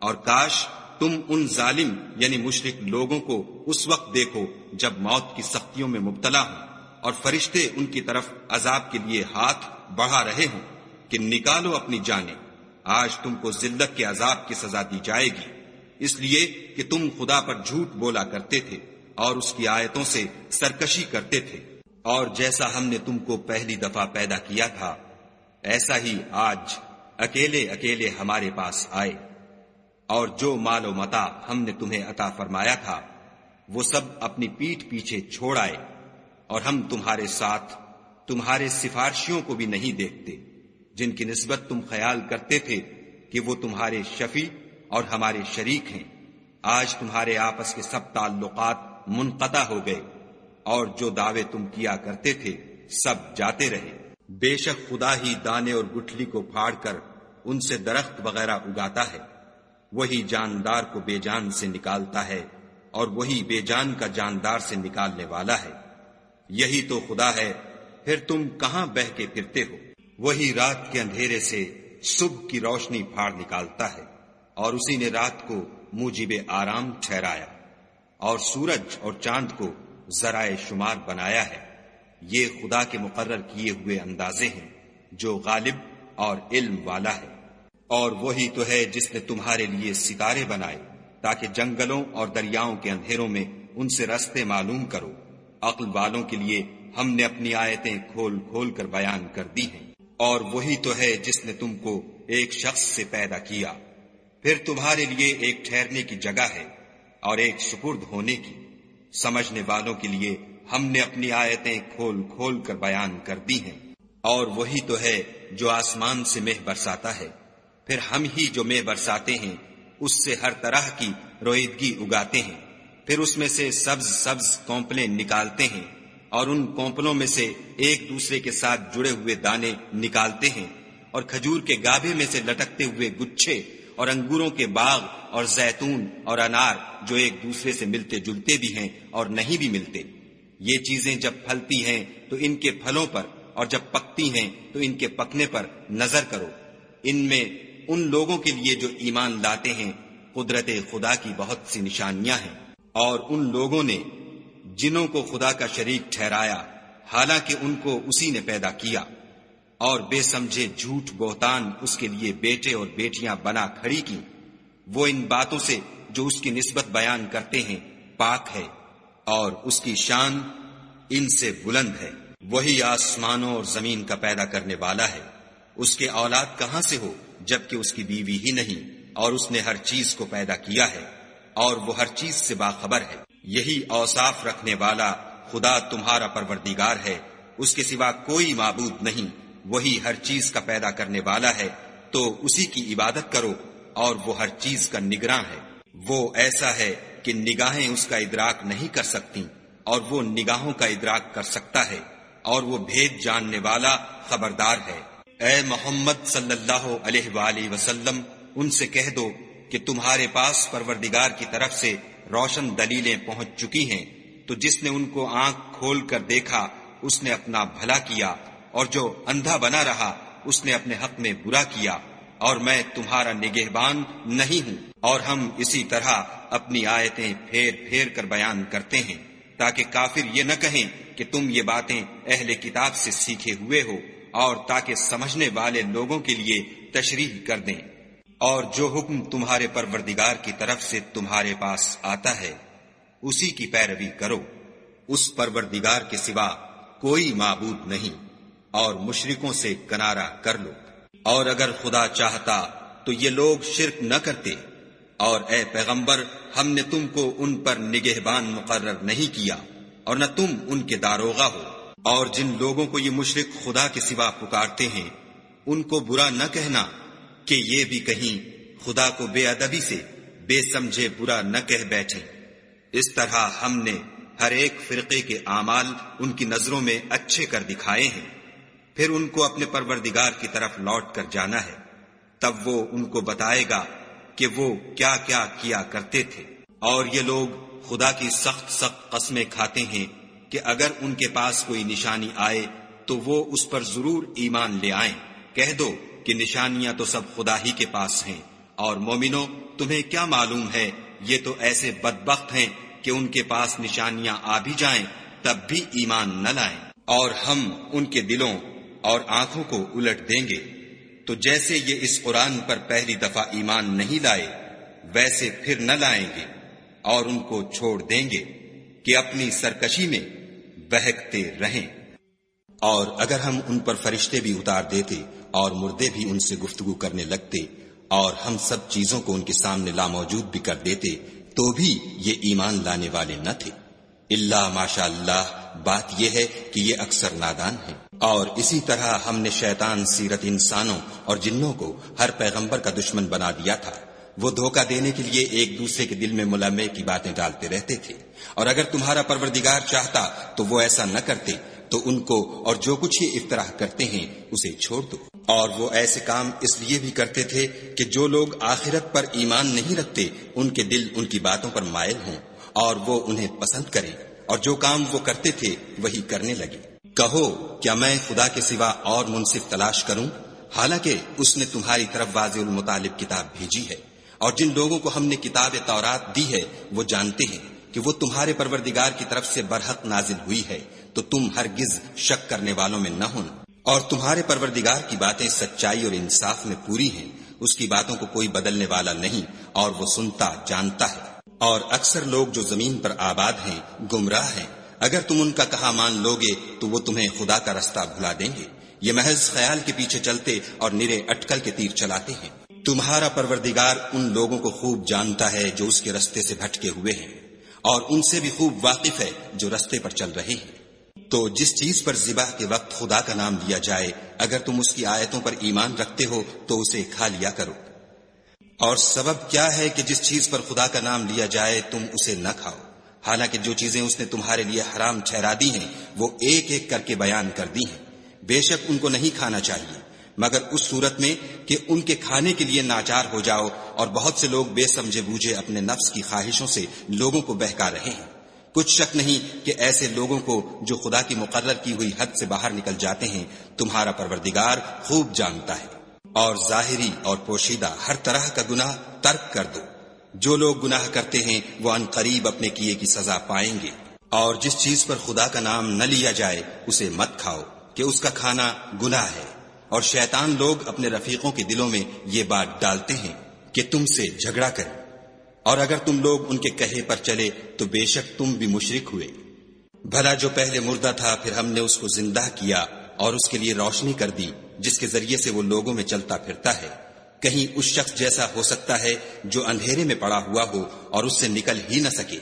اور کاش تم ان ظالم یعنی مشرک لوگوں کو اس وقت دیکھو جب موت کی سختیوں میں مبتلا ہوں اور فرشتے ان کی طرف عذاب کے لیے ہاتھ بڑھا رہے ہوں کہ نکالو اپنی جانیں، آج تم کو ذلت کے عذاب کی سزا دی جائے گی، اس لیے کہ تم خدا پر جھوٹ بولا کرتے تھے اور اس کی آیتوں سے سرکشی کرتے تھے۔ اور جیسا ہم نے تم کو پہلی دفعہ پیدا کیا تھا ایسا ہی آج اکیلے اکیلے ہمارے پاس آئے، اور جو مال و متاع ہم نے تمہیں عطا فرمایا تھا وہ سب اپنی پیٹھ پیچھے چھوڑ آئے، اور ہم تمہارے ساتھ تمہارے سفارشیوں کو بھی نہیں دیکھتے جن کی نسبت تم خیال کرتے تھے کہ وہ تمہارے شفیع اور ہمارے شریک ہیں۔ آج تمہارے آپس کے سب تعلقات منقطع ہو گئے، اور جو دعوے تم کیا کرتے تھے سب جاتے رہے۔ بے شک خدا ہی دانے اور گٹھلی کو پھاڑ کر ان سے درخت وغیرہ اگاتا ہے، وہی جاندار کو بے جان سے نکالتا ہے، اور وہی بے جان کا جاندار سے نکالنے والا ہے۔ یہی تو خدا ہے، پھر تم کہاں بہہ کے پھرتے ہو؟ وہی رات کے اندھیرے سے صبح کی روشنی پھاڑ نکالتا ہے، اور اسی نے رات کو موجب آرام ٹھہرایا، اور سورج اور چاند کو ذرائع شمار بنایا ہے۔ یہ خدا کے مقرر کیے ہوئے اندازے ہیں جو غالب اور علم والا ہے۔ اور وہی تو ہے جس نے تمہارے لیے ستارے بنائے تاکہ جنگلوں اور دریاؤں کے اندھیروں میں ان سے رستے معلوم کرو۔ عقل والوں کے لیے ہم نے اپنی آیتیں کھول کھول کر بیان کر دی ہیں۔ اور وہی تو ہے جس نے تم کو ایک شخص سے پیدا کیا، پھر تمہارے لیے ایک ٹھہرنے کی جگہ ہے اور ایک سپرد ہونے کی۔ سمجھنے والوں کے لیے ہم نے اپنی آیتیں کھول کھول کر بیان کر دی ہیں۔ اور وہی تو ہے جو آسمان سے مہ برساتا ہے، پھر ہم ہی جو مہ برساتے ہیں اس سے ہر طرح کی رویدگی اگاتے ہیں، پھر اس میں سے سبز سبز کونپلیں نکالتے ہیں، اور ان کونپلوں میں سے ایک دوسرے کے ساتھ جڑے ہوئے دانے نکالتے ہیں، اور کھجور کے گابھے میں سے لٹکتے ہوئے گچھے، اور انگوروں کے باغ اور زیتون اور انار جو ایک دوسرے سے ملتے جلتے بھی ہیں اور نہیں بھی ملتے۔ یہ چیزیں جب پھلتی ہیں تو ان کے پھلوں پر، اور جب پکتی ہیں تو ان کے پکنے پر نظر کرو۔ ان میں ان لوگوں کے لیے جو ایمان لاتے ہیں قدرت خدا کی بہت سی نشانیاں ہیں، اور ان لوگوں نے جنوں کو خدا کا شریک ٹھہرایا حالانکہ ان کو اسی نے پیدا کیا، اور بے سمجھے جھوٹ بہتان اس کے لیے بیٹے اور بیٹیاں بنا کھڑی کی۔ وہ ان باتوں سے جو اس کی نسبت بیان کرتے ہیں پاک ہے، اور اس کی شان ان سے بلند ہے۔ وہی آسمانوں اور زمین کا پیدا کرنے والا ہے، اس کے اولاد کہاں سے ہو جبکہ اس کی بیوی ہی نہیں، اور اس نے ہر چیز کو پیدا کیا ہے، اور وہ ہر چیز سے باخبر ہے۔ یہی اوصاف رکھنے والا خدا تمہارا پروردگار ہے، اس کے سوا کوئی معبود نہیں۔ وہی ہر چیز کا پیدا کرنے والا ہے، تو اسی کی عبادت کرو، اور وہ ہر چیز کا نگراں ہے۔ وہ ایسا ہے کہ نگاہیں اس کا ادراک نہیں کر سکتی، اور وہ نگاہوں کا ادراک کر سکتا ہے، اور وہ بھید جاننے والا خبردار ہے۔ اے محمد صلی اللہ علیہ وآلہ وسلم، ان سے کہہ دو کہ تمہارے پاس پروردگار کی طرف سے روشن دلیلیں پہنچ چکی ہیں، تو جس نے ان کو آنکھ کھول کر دیکھا اس نے اپنا بھلا کیا، اور جو اندھا بنا رہا اس نے اپنے حق میں برا کیا، اور میں تمہارا نگہبان نہیں ہوں۔ اور ہم اسی طرح اپنی آیتیں پھیر پھیر کر بیان کرتے ہیں تاکہ کافر یہ نہ کہیں کہ تم یہ باتیں اہل کتاب سے سیکھے ہوئے ہو، اور تاکہ سمجھنے والے لوگوں کے لیے تشریح کر دیں۔ اور جو حکم تمہارے پروردگار کی طرف سے تمہارے پاس آتا ہے اسی کی پیروی کرو، اس پروردگار کے سوا کوئی معبود نہیں، اور مشرکوں سے کنارہ کر لو۔ اور اگر خدا چاہتا تو یہ لوگ شرک نہ کرتے، اور اے پیغمبر ہم نے تم کو ان پر نگہبان مقرر نہیں کیا، اور نہ تم ان کے داروغہ ہو۔ اور جن لوگوں کو یہ مشرک خدا کے سوا پکارتے ہیں ان کو برا نہ کہنا کہ یہ بھی کہیں خدا کو بے ادبی سے بے سمجھے برا نہ کہہ بیٹھے۔ اس طرح ہم نے ہر ایک فرقے کے اعمال ان کی نظروں میں اچھے کر دکھائے ہیں، پھر ان کو اپنے پروردگار کی طرف لوٹ کر جانا ہے، تب وہ ان کو بتائے گا کہ وہ کیا کیا کیا کرتے تھے۔ اور یہ لوگ خدا کی سخت سخت قسمیں کھاتے ہیں کہ اگر ان کے پاس کوئی نشانی آئے تو وہ اس پر ضرور ایمان لے آئیں۔ کہہ دو کہ نشانیاں تو سب خدا ہی کے پاس ہیں، اور مومنو تمہیں کیا معلوم ہے یہ تو ایسے بدبخت ہیں کہ ان کے پاس نشانیاں آ بھی جائیں تب بھی ایمان نہ لائیں۔ اور ہم ان کے دلوں اور آنکھوں کو الٹ دیں گے، تو جیسے یہ اس قرآن پر پہلی دفعہ ایمان نہیں لائے ویسے پھر نہ لائیں گے، اور ان کو چھوڑ دیں گے کہ اپنی سرکشی میں بہکتے رہیں۔ اور اگر ہم ان پر فرشتے بھی اتار دیتے اور مردے بھی ان سے گفتگو کرنے لگتے، اور ہم سب چیزوں کو ان کے سامنے لاموجود بھی کر دیتے، تو بھی یہ ایمان لانے والے نہ تھے۔ اللہ ماشاء اللہ، بات یہ ہے کہ یہ اکثر نادان ہیں۔ اور اسی طرح ہم نے شیطان سیرت انسانوں اور جنوں کو ہر پیغمبر کا دشمن بنا دیا تھا۔ وہ دھوکہ دینے کے لیے ایک دوسرے کے دل میں ملامے کی باتیں ڈالتے رہتے تھے، اور اگر تمہارا پروردگار چاہتا تو وہ ایسا نہ کرتے، تو ان کو اور جو کچھ یہ افتراء کرتے ہیں اسے چھوڑ دو۔ اور وہ ایسے کام اس لیے بھی کرتے تھے کہ جو لوگ آخرت پر ایمان نہیں رکھتے ان کے دل ان کی باتوں پر مائل ہوں، اور وہ انہیں پسند کریں، اور جو کام وہ کرتے تھے وہی کرنے لگے۔ کہو کیا میں خدا کے سوا اور منصف تلاش کروں، حالانکہ اس نے تمہاری طرف واضح المطالب کتاب بھیجی ہے۔ اور جن لوگوں کو ہم نے کتاب تورات دی ہے وہ جانتے ہیں کہ وہ تمہارے پروردگار کی طرف سے برحق نازل ہوئی ہے، تو تم ہرگز شک کرنے والوں میں نہ ہونا۔ اور تمہارے پروردگار کی باتیں سچائی اور انصاف میں پوری ہیں، اس کی باتوں کو کوئی بدلنے والا نہیں، اور وہ سنتا جانتا ہے۔ اور اکثر لوگ جو زمین پر آباد ہیں گمراہ ہیں، اگر تم ان کا کہا مان لوگے تو وہ تمہیں خدا کا رستہ بھلا دیں گے۔ یہ محض خیال کے پیچھے چلتے اور نرے اٹکل کے تیر چلاتے ہیں۔ تمہارا پروردگار ان لوگوں کو خوب جانتا ہے جو اس کے رستے سے بھٹکے ہوئے ہیں، اور ان سے بھی خوب واقف ہے جو رستے پر چل رہے ہیں۔ تو جس چیز پر ذبح کے وقت خدا کا نام لیا جائے، اگر تم اس کی آیتوں پر ایمان رکھتے ہو تو اسے کھا لیا کرو۔ اور سبب کیا ہے کہ جس چیز پر خدا کا نام لیا جائے تم اسے نہ کھاؤ، حالانکہ جو چیزیں اس نے تمہارے لیے حرام ٹھہرا دی ہیں وہ ایک ایک کر کے بیان کر دی ہیں۔ بے شک ان کو نہیں کھانا چاہیے مگر اس صورت میں کہ ان کے کھانے کے لیے ناچار ہو جاؤ، اور بہت سے لوگ بے سمجھے بوجھے اپنے نفس کی خواہشوں سے لوگوں کو بہکا رہے ہیں۔ کچھ شک نہیں کہ ایسے لوگوں کو جو خدا کی مقرر کی ہوئی حد سے باہر نکل جاتے ہیں تمہارا پروردگار خوب جانتا ہے۔ اور ظاہری اور پوشیدہ ہر طرح کا گناہ ترک کر دو۔ جو لوگ گناہ کرتے ہیں وہ ان قریب اپنے کیے کی سزا پائیں گے۔ اور جس چیز پر خدا کا نام نہ لیا جائے اسے مت کھاؤ کہ اس کا کھانا گناہ ہے، اور شیطان لوگ اپنے رفیقوں کے دلوں میں یہ بات ڈالتے ہیں کہ تم سے جھگڑا کریں، اور اگر تم لوگ ان کے کہے پر چلے تو بے شک تم بھی مشرک ہوئے۔ بھلا جو پہلے مردہ تھا پھر ہم نے اس کو زندہ کیا اور اس کے لیے روشنی کر دی جس کے ذریعے سے وہ لوگوں میں چلتا پھرتا ہے، کہیں اس شخص جیسا ہو سکتا ہے جو اندھیرے میں پڑا ہوا ہو اور اس سے نکل ہی نہ سکے۔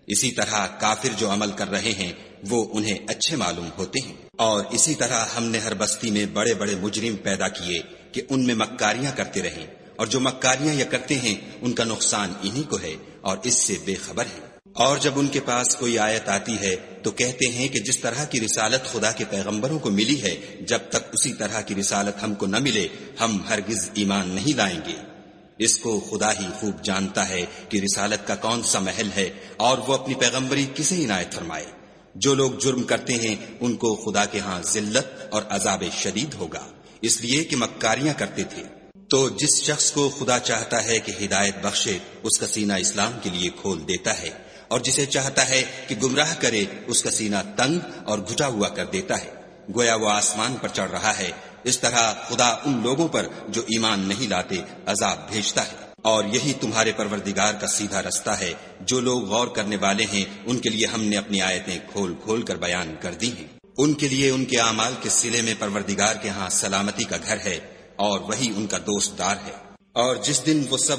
اسی طرح کافر جو عمل کر رہے ہیں وہ انہیں اچھے معلوم ہوتے ہیں۔ اور اسی طرح ہم نے ہر بستی میں بڑے بڑے مجرم پیدا کیے کہ ان میں مکاریاں کرتے رہیں، اور جو مکاریاں یہ کرتے ہیں ان کا نقصان انہی کو ہے اور اس سے بے خبر ہیں۔ اور جب ان کے پاس کوئی آیت آتی ہے تو کہتے ہیں کہ جس طرح کی رسالت خدا کے پیغمبروں کو ملی ہے جب تک اسی طرح کی رسالت ہم کو نہ ملے ہم ہرگز ایمان نہیں لائیں گے۔ اس کو خدا ہی خوب جانتا ہے کہ رسالت کا کون سا محل ہے اور وہ اپنی پیغمبری کسے عنایت فرمائے۔ جو لوگ جرم کرتے ہیں ان کو خدا کے ہاں ذلت اور عذاب شدید ہوگا، اس لیے کہ مکاریاں کرتے تھے۔ تو جس شخص کو خدا چاہتا ہے کہ ہدایت بخشے اس کا سینہ اسلام کے لیے کھول دیتا ہے، اور جسے چاہتا ہے کہ گمراہ کرے اس کا سینہ تنگ اور گھٹا ہوا کر دیتا ہے، گویا وہ آسمان پر چڑھ رہا ہے۔ اس طرح خدا ان لوگوں پر جو ایمان نہیں لاتے عذاب بھیجتا ہے۔ اور یہی تمہارے پروردگار کا سیدھا رستہ ہے۔ جو لوگ غور کرنے والے ہیں ان کے لیے ہم نے اپنی آیتیں کھول کھول کر بیان کر دی ہیں۔ ان کے لیے ان کے اعمال کے صلے میں پروردگار کے ہاں سلامتی کا گھر ہے، اور وہی ان کا دوست دار ہے۔ اور جس دن وہ سب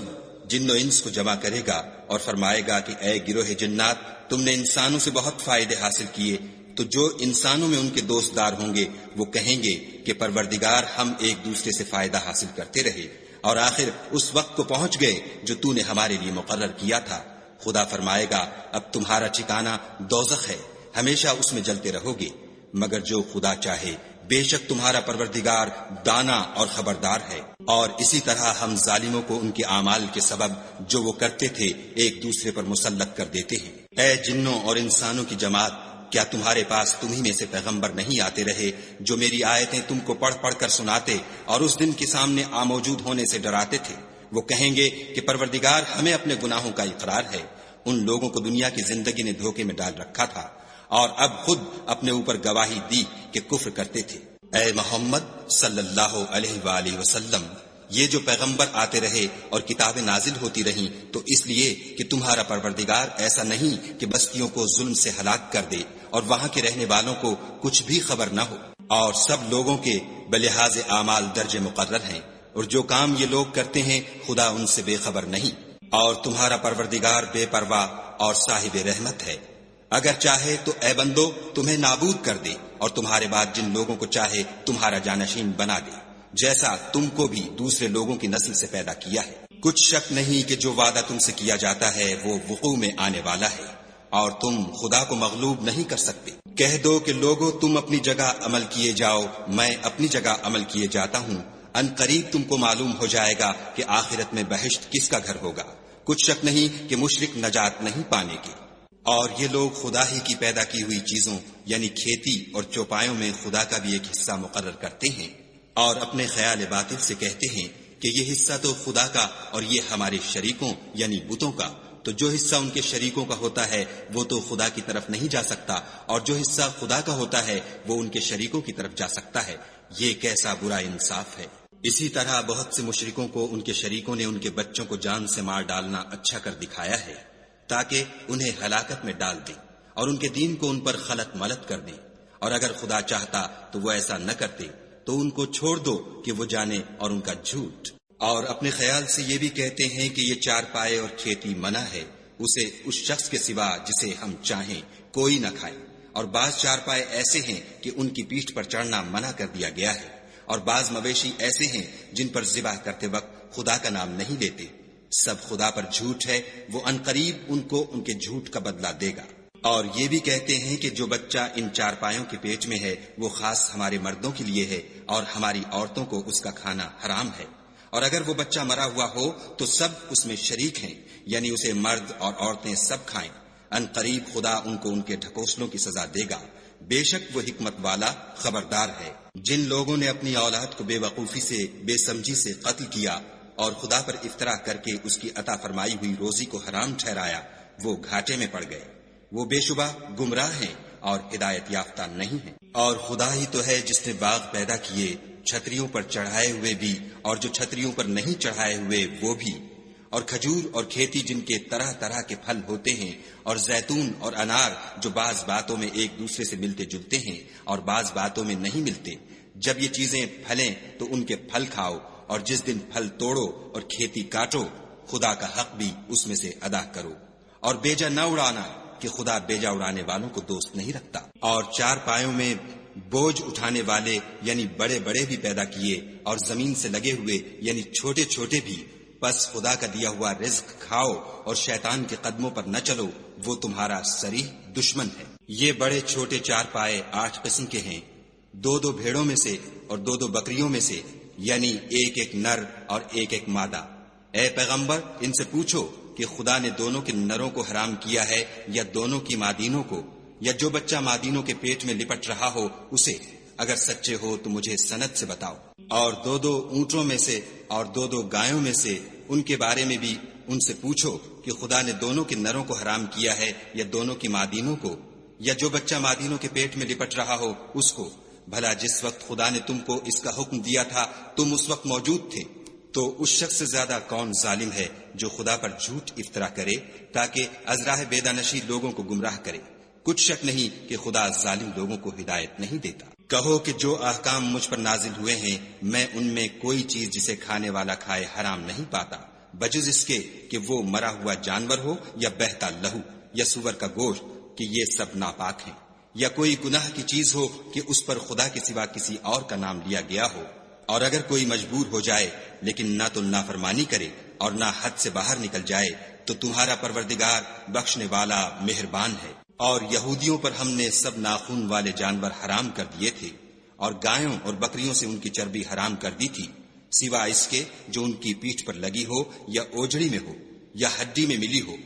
جن و انس کو جمع کرے گا اور فرمائے گا کہ اے گروہ جنات، تم نے انسانوں سے بہت فائدے حاصل کیے، تو جو انسانوں میں ان کے دوست دار ہوں گے وہ کہیں گے کہ پروردگار ہم ایک دوسرے سے فائدہ حاصل کرتے رہے، اور آخر اس وقت کو پہنچ گئے جو تو نے ہمارے لیے مقرر کیا تھا۔ خدا فرمائے گا اب تمہارا ٹھکانہ دوزخ ہے، ہمیشہ اس میں جلتے رہو گے، مگر جو خدا چاہے، بے شک تمہارا پروردگار دانا اور خبردار ہے۔ اور اسی طرح ہم ظالموں کو ان کے اعمال کے سبب جو وہ کرتے تھے ایک دوسرے پر مسلط کر دیتے ہیں۔ اے جنوں اور انسانوں کی جماعت، کیا تمہارے پاس تمہیں میں سے پیغمبر نہیں آتے رہے جو میری آیتیں تم کو پڑھ پڑھ کر سناتے اور اس دن کے سامنے موجود ہونے سے ڈراتے تھے؟ وہ کہیں گے کہ پروردگار ہمیں اپنے گناہوں کا اقرار ہے۔ ان لوگوں کو دنیا کی زندگی نے دھوکے میں ڈال رکھا تھا اور اب خود اپنے اوپر گواہی دی کہ کفر کرتے تھے۔ اے محمد صلی اللہ علیہ وآلہ وسلم، یہ جو پیغمبر آتے رہے اور کتابیں نازل ہوتی رہیں تو اس لیے کہ تمہارا پروردگار ایسا نہیں کہ بستیوں کو ظلم سے ہلاک کر دے اور وہاں کے رہنے والوں کو کچھ بھی خبر نہ ہو، اور سب لوگوں کے بلحاظ اعمال درجے مقرر ہیں، اور جو کام یہ لوگ کرتے ہیں خدا ان سے بے خبر نہیں۔ اور تمہارا پروردگار بے پرواہ اور صاحب رحمت ہے، اگر چاہے تو اے بندو تمہیں نابود کر دے اور تمہارے بعد جن لوگوں کو چاہے تمہارا جانشین بنا دے، جیسا تم کو بھی دوسرے لوگوں کی نسل سے پیدا کیا ہے۔ کچھ شک نہیں کہ جو وعدہ تم سے کیا جاتا ہے وہ وقوع میں آنے والا ہے، اور تم خدا کو مغلوب نہیں کر سکتے۔ کہہ دو کہ لوگو تم اپنی جگہ عمل کیے جاؤ، میں اپنی جگہ عمل کیے جاتا ہوں، ان قریب تم کو معلوم ہو جائے گا کہ آخرت میں بہشت کس کا گھر ہوگا۔ کچھ شک نہیں کہ مشرک نجات نہیں پانے کی۔ اور یہ لوگ خدا ہی کی پیدا کی ہوئی چیزوں یعنی کھیتی اور چوپایوں میں خدا کا بھی ایک حصہ مقرر کرتے ہیں، اور اپنے خیال باطل سے کہتے ہیں کہ یہ حصہ تو خدا کا اور یہ ہمارے شریکوں یعنی بتوں کا، تو جو حصہ ان کے شریکوں کا ہوتا ہے وہ تو خدا کی طرف نہیں جا سکتا، اور جو حصہ خدا کا ہوتا ہے وہ ان کے شریکوں کی طرف جا سکتا ہے۔ یہ کیسا برا انصاف ہے۔ اسی طرح بہت سے مشرکوں کو ان کے شریکوں نے ان کے بچوں کو جان سے مار ڈالنا اچھا کر دکھایا ہے تاکہ انہیں ہلاکت میں ڈال دیں اور ان کے دین کو ان پر خلط ملط کر دیں، اور اگر خدا چاہتا تو وہ ایسا نہ کرتے، تو ان کو چھوڑ دو کہ وہ جانے اور ان کا جھوٹ۔ اور اپنے خیال سے یہ بھی کہتے ہیں کہ یہ چار پائے اور کھیتی منع ہے، اسے اس شخص کے سوا جسے ہم چاہیں کوئی نہ کھائے، اور بعض چار پائے ایسے ہیں کہ ان کی پیٹھ پر چڑھنا منع کر دیا گیا ہے، اور بعض مویشی ایسے ہیں جن پر ذبح کرتے وقت خدا کا نام نہیں لیتے، سب خدا پر جھوٹ ہے، وہ عنقریب ان کو ان کے جھوٹ کا بدلہ دے گا۔ اور یہ بھی کہتے ہیں کہ جو بچہ ان چارپایوں کے پیٹ میں ہے وہ خاص ہمارے مردوں کے لیے ہے اور ہماری عورتوں کو اس کا کھانا حرام ہے، اور اگر وہ بچہ مرا ہوا ہو تو سب اس میں شریک ہیں، یعنی اسے مرد اور عورتیں سب کھائیں۔ عنقریب خدا ان کو ان کے ڈھکوسلوں کی سزا دے گا، بے شک وہ حکمت والا خبردار ہے۔ جن لوگوں نے اپنی اولاد کو بے وقوفی سے، بے سمجھی سے قتل کیا اور خدا پر افطرا کر کے اس کی عطا فرمائی ہوئی روزی کو حرام ٹھہرایا، وہ گھاٹے میں پڑ گئے، وہ بے شبہ گمراہ ہیں اور ہدایت یافتہ نہیں ہیں۔ اور خدا ہی تو ہے جس نے باغ پیدا کیے، چھتریوں پر چڑھائے ہوئے بھی اور جو چھتریوں پر نہیں چڑھائے ہوئے وہ بھی، اور کھجور اور کھیتی جن کے طرح طرح کے پھل ہوتے ہیں، اور زیتون اور انار جو بعض باتوں میں ایک دوسرے سے ملتے جلتے ہیں اور بعض باتوں میں نہیں ملتے۔ جب یہ چیزیں پھلیں تو ان کے پھل کھاؤ، اور جس دن پھل توڑو اور کھیتی کاٹو، خدا کا حق بھی اس میں سے ادا کرو، اور بیجا نہ اڑانا کہ خدا بیجا اڑانے والوں کو دوست نہیں رکھتا۔ اور چار پایوں میں بوجھ اٹھانے والے یعنی بڑے بڑے بھی پیدا کیے، اور زمین سے لگے ہوئے یعنی چھوٹے چھوٹے بھی، پس خدا کا دیا ہوا رزق کھاؤ اور شیطان کے قدموں پر نہ چلو، وہ تمہارا صریح دشمن ہے۔ یہ بڑے چھوٹے چار پائے 8 قسم کے ہیں، 2 بھیڑوں میں سے اور 2 بکریوں میں سے، یعنی ایک نر اور ایک مادہ۔ اے پیغمبر ان سے پوچھو کہ خدا نے دونوں کے نروں کو حرام کیا ہے یا دونوں کی مادینوں کو، یا جو بچہ مادینوں کے پیٹ میں لپٹ رہا ہو اسے؟ اگر سچے ہو تو مجھے سند سے بتاؤ۔ اور 2 اونٹوں میں سے اور 2 گایوں میں سے، ان کے بارے میں بھی ان سے پوچھو کہ خدا نے دونوں کے نروں کو حرام کیا ہے یا دونوں کی مادینوں کو، یا جو بچہ مادینوں کے پیٹ میں لپٹ رہا ہو اس کو؟ بھلا جس وقت خدا نے تم کو اس کا حکم دیا تھا تم اس وقت موجود تھے؟ تو اس شخص سے زیادہ کون ظالم ہے جو خدا پر جھوٹ افطرا کرے تاکہ از راہ بیدانشی لوگوں کو گمراہ کرے؟ کچھ شک نہیں کہ خدا ظالم لوگوں کو ہدایت نہیں دیتا۔ کہو کہ جو احکام مجھ پر نازل ہوئے ہیں میں ان میں کوئی چیز جسے کھانے والا کھائے حرام نہیں پاتا، بجز اس کے کہ وہ مرا ہوا جانور ہو یا بہتا لہو یا سور کا گوشت، کہ یہ سب ناپاک ہیں، یا کوئی گناہ کی چیز ہو کہ اس پر خدا کے سوا کسی اور کا نام لیا گیا ہو۔ اور اگر کوئی مجبور ہو جائے لیکن نہ تو نافرمانی کرے اور نہ حد سے باہر نکل جائے تو تمہارا پروردگار بخشنے والا مہربان ہے۔ اور یہودیوں پر ہم نے سب ناخون والے جانور حرام کر دیے تھے، اور گایوں اور بکریوں سے ان کی چربی حرام کر دی تھی، سوا اس کے جو ان کی پیٹھ پر لگی ہو یا اوجڑی میں ہو یا ہڈی میں ملی ہو۔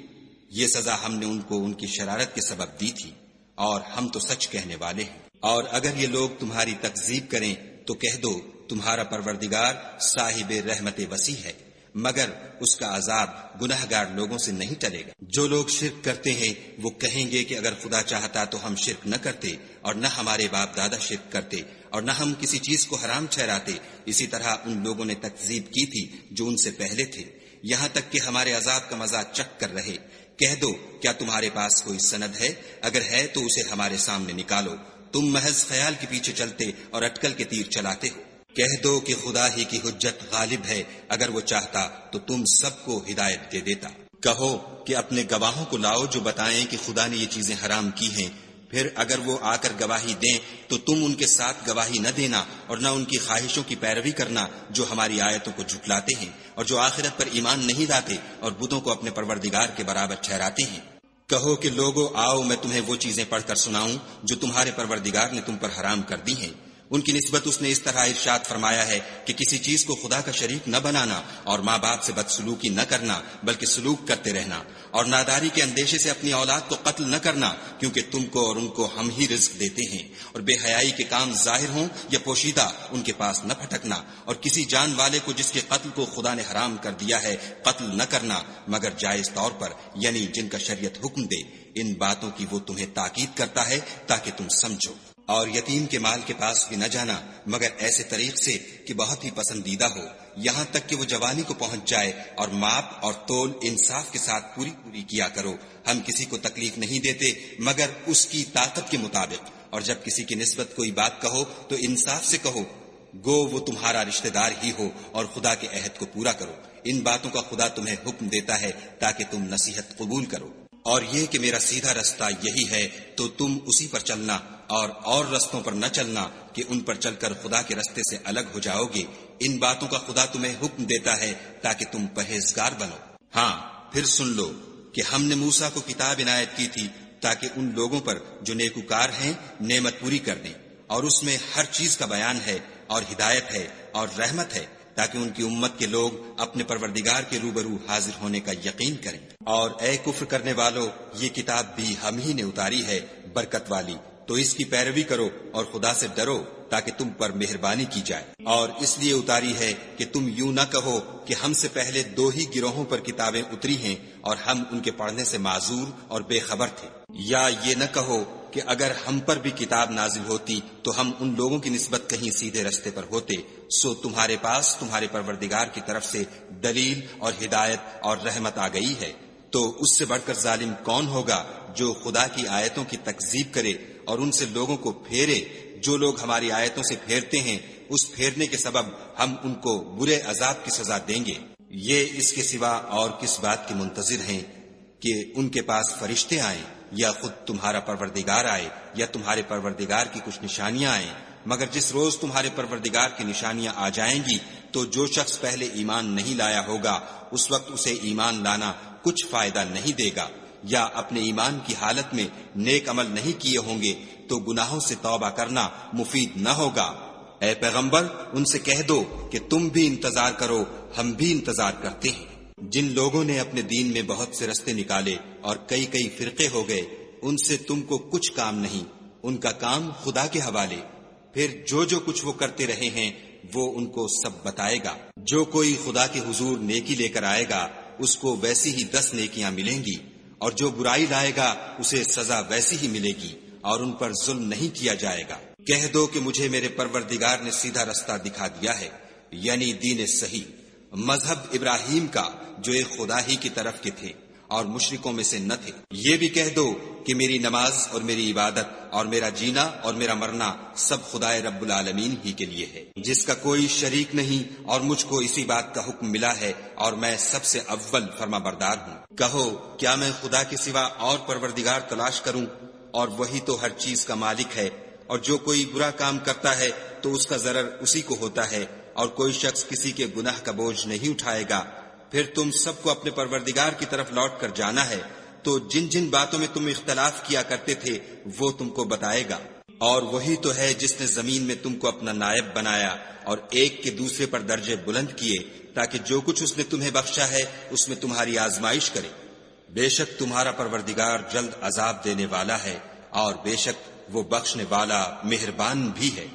یہ سزا ہم نے ان کو ان کی شرارت کے سبب دی تھی، اور ہم تو سچ کہنے والے ہیں۔ اور اگر یہ لوگ تمہاری تکذیب کریں تو کہہ دو تمہارا پروردگار صاحب رحمت وسیع ہے، مگر اس کا عذاب گناہگار لوگوں سے نہیں ٹلے گا۔ جو لوگ شرک کرتے ہیں وہ کہیں گے کہ اگر خدا چاہتا تو ہم شرک نہ کرتے، اور نہ ہمارے باپ دادا شرک کرتے، اور نہ ہم کسی چیز کو حرام ٹھہراتے۔ اسی طرح ان لوگوں نے تکذیب کی تھی جو ان سے پہلے تھے، یہاں تک کہ ہمارے عذاب کا مزہ چکھ کر رہے۔ کہہ دو کیا تمہارے پاس کوئی سند ہے؟ اگر ہے تو اسے ہمارے سامنے نکالو، تم محض خیال کے پیچھے چلتے اور اٹکل کے تیر چلاتے ہو۔ کہہ دو کہ خدا ہی کی حجت غالب ہے، اگر وہ چاہتا تو تم سب کو ہدایت دے دیتا۔ کہو کہ اپنے گواہوں کو لاؤ جو بتائیں کہ خدا نے یہ چیزیں حرام کی ہیں، پھر اگر وہ آ کر گواہی دیں تو تم ان کے ساتھ گواہی نہ دینا اور نہ ان کی خواہشوں کی پیروی کرنا جو ہماری آیتوں کو جھٹلاتے ہیں اور جو آخرت پر ایمان نہیں لاتے اور بتوں کو اپنے پروردگار کے برابر ٹھہراتے ہیں۔ کہو کہ لوگو آؤ میں تمہیں وہ چیزیں پڑھ کر سناؤں جو تمہارے پروردگار نے تم پر حرام کر دی ہیں۔ ان کی نسبت اس نے اس طرح ارشاد فرمایا ہے کہ کسی چیز کو خدا کا شریک نہ بنانا، اور ماں باپ سے بدسلوکی نہ کرنا بلکہ سلوک کرتے رہنا، اور ناداری کے اندیشے سے اپنی اولاد کو قتل نہ کرنا، کیونکہ تم کو اور ان کو ہم ہی رزق دیتے ہیں، اور بے حیائی کے کام ظاہر ہوں یا پوشیدہ ان کے پاس نہ پھٹکنا، اور کسی جان والے کو جس کے قتل کو خدا نے حرام کر دیا ہے قتل نہ کرنا مگر جائز طور پر، یعنی جن کا شریعت حکم دے۔ ان باتوں کی وہ تمہیں تاکید کرتا ہے تاکہ تم سمجھو۔ اور یتیم کے مال کے پاس بھی نہ جانا مگر ایسے طریق سے کہ بہت ہی پسندیدہ ہو، یہاں تک کہ وہ جوانی کو پہنچ جائے، اور ماپ اور تول انصاف کے ساتھ پوری کیا کرو۔ ہم کسی کو تکلیف نہیں دیتے مگر اس کی طاقت کے مطابق، اور جب کسی کی نسبت کوئی بات کہو تو انصاف سے کہو، گو وہ تمہارا رشتہ دار ہی ہو، اور خدا کے عہد کو پورا کرو۔ ان باتوں کا خدا تمہیں حکم دیتا ہے تاکہ تم نصیحت قبول کرو۔ اور یہ کہ میرا سیدھا رستہ یہی ہے تو تم اسی پر چلنا، اور رستوں پر نہ چلنا کہ ان پر چل کر خدا کے رستے سے الگ ہو جاؤ گے۔ ان باتوں کا خدا تمہیں حکم دیتا ہے تاکہ تم پرہیزگار بنو۔ ہاں پھر سن لو کہ ہم نے موسیٰ کو کتاب عنایت کی تھی تاکہ ان لوگوں پر جو نیکوکار ہیں نعمت پوری کر دیں، اور اس میں ہر چیز کا بیان ہے اور ہدایت ہے اور رحمت ہے، تاکہ ان کی امت کے لوگ اپنے پروردگار کے روبرو حاضر ہونے کا یقین کریں۔ اور اے کفر کرنے والو، یہ کتاب بھی ہم ہی نے اتاری ہے برکت والی، تو اس کی پیروی کرو اور خدا سے ڈرو تاکہ تم پر مہربانی کی جائے۔ اور اس لیے اتاری ہے کہ تم یوں نہ کہو کہ ہم سے پہلے 2 ہی گروہوں پر کتابیں اتری ہیں اور ہم ان کے پڑھنے سے معذور اور بے خبر تھے، یا یہ نہ کہو کہ اگر ہم پر بھی کتاب نازل ہوتی تو ہم ان لوگوں کی نسبت کہیں سیدھے رستے پر ہوتے، سو تمہارے پاس تمہارے پروردگار کی طرف سے دلیل اور ہدایت اور رحمت آ گئی ہے۔ تو اس سے بڑھ کر ظالم کون ہوگا جو خدا کی آیتوں کی تکذیب کرے اور ان سے لوگوں کو پھیرے؟ جو لوگ ہماری آیتوں سے پھیرتے ہیں اس پھیرنے کے سبب ہم ان کو برے عذاب کی سزا دیں گے۔ یہ اس کے سوا اور کس بات کے منتظر ہیں کہ ان کے پاس فرشتے آئیں یا خود تمہارا پروردگار آئے یا تمہارے پروردگار کی کچھ نشانیاں آئیں؟ مگر جس روز تمہارے پروردگار کی نشانیاں آ جائیں گی تو جو شخص پہلے ایمان نہیں لایا ہوگا اس وقت اسے ایمان لانا کچھ فائدہ نہیں دے گا، یا اپنے ایمان کی حالت میں نیک عمل نہیں کیے ہوں گے تو گناہوں سے توبہ کرنا مفید نہ ہوگا۔ اے پیغمبر ان سے کہہ دو کہ تم بھی انتظار کرو، ہم بھی انتظار کرتے ہیں۔ جن لوگوں نے اپنے دین میں بہت سے رستے نکالے اور کئی فرقے ہو گئے، ان سے تم کو کچھ کام نہیں، ان کا کام خدا کے حوالے۔ پھر جو کچھ وہ کرتے رہے ہیں وہ ان کو سب بتائے گا۔ جو کوئی خدا کے حضور نیکی لے کر آئے گا اس کو ویسی ہی 10 نیکیاں ملیں گی، اور جو برائی لائے گا اسے سزا ویسی ہی ملے گی، اور ان پر ظلم نہیں کیا جائے گا۔ کہہ دو کہ مجھے میرے پروردگار نے سیدھا رستہ دکھا دیا ہے، یعنی دین صحیح، مذہب ابراہیم کا جو ایک خدا ہی کی طرف کے تھے اور مشرکوں میں سے نہ تھے۔ یہ بھی کہہ دو کہ میری نماز اور میری عبادت اور میرا جینا اور میرا مرنا سب خدائے رب العالمین ہی کے لیے ہے، جس کا کوئی شریک نہیں، اور مجھ کو اسی بات کا حکم ملا ہے اور میں سب سے اول فرما بردار ہوں۔ کہو کیا میں خدا کے سوا اور پروردگار تلاش کروں؟ اور وہی تو ہر چیز کا مالک ہے، اور جو کوئی برا کام کرتا ہے تو اس کا ضرر اسی کو ہوتا ہے، اور کوئی شخص کسی کے گناہ کا بوجھ نہیں اٹھائے گا۔ پھر تم سب کو اپنے پروردگار کی طرف لوٹ کر جانا ہے، تو جن باتوں میں تم اختلاف کیا کرتے تھے وہ تم کو بتائے گا۔ اور وہی تو ہے جس نے زمین میں تم کو اپنا نائب بنایا اور ایک کے دوسرے پر درجے بلند کیے، تاکہ جو کچھ اس نے تمہیں بخشا ہے اس میں تمہاری آزمائش کرے۔ بے شک تمہارا پروردگار جلد عذاب دینے والا ہے، اور بے شک وہ بخشنے والا مہربان بھی ہے۔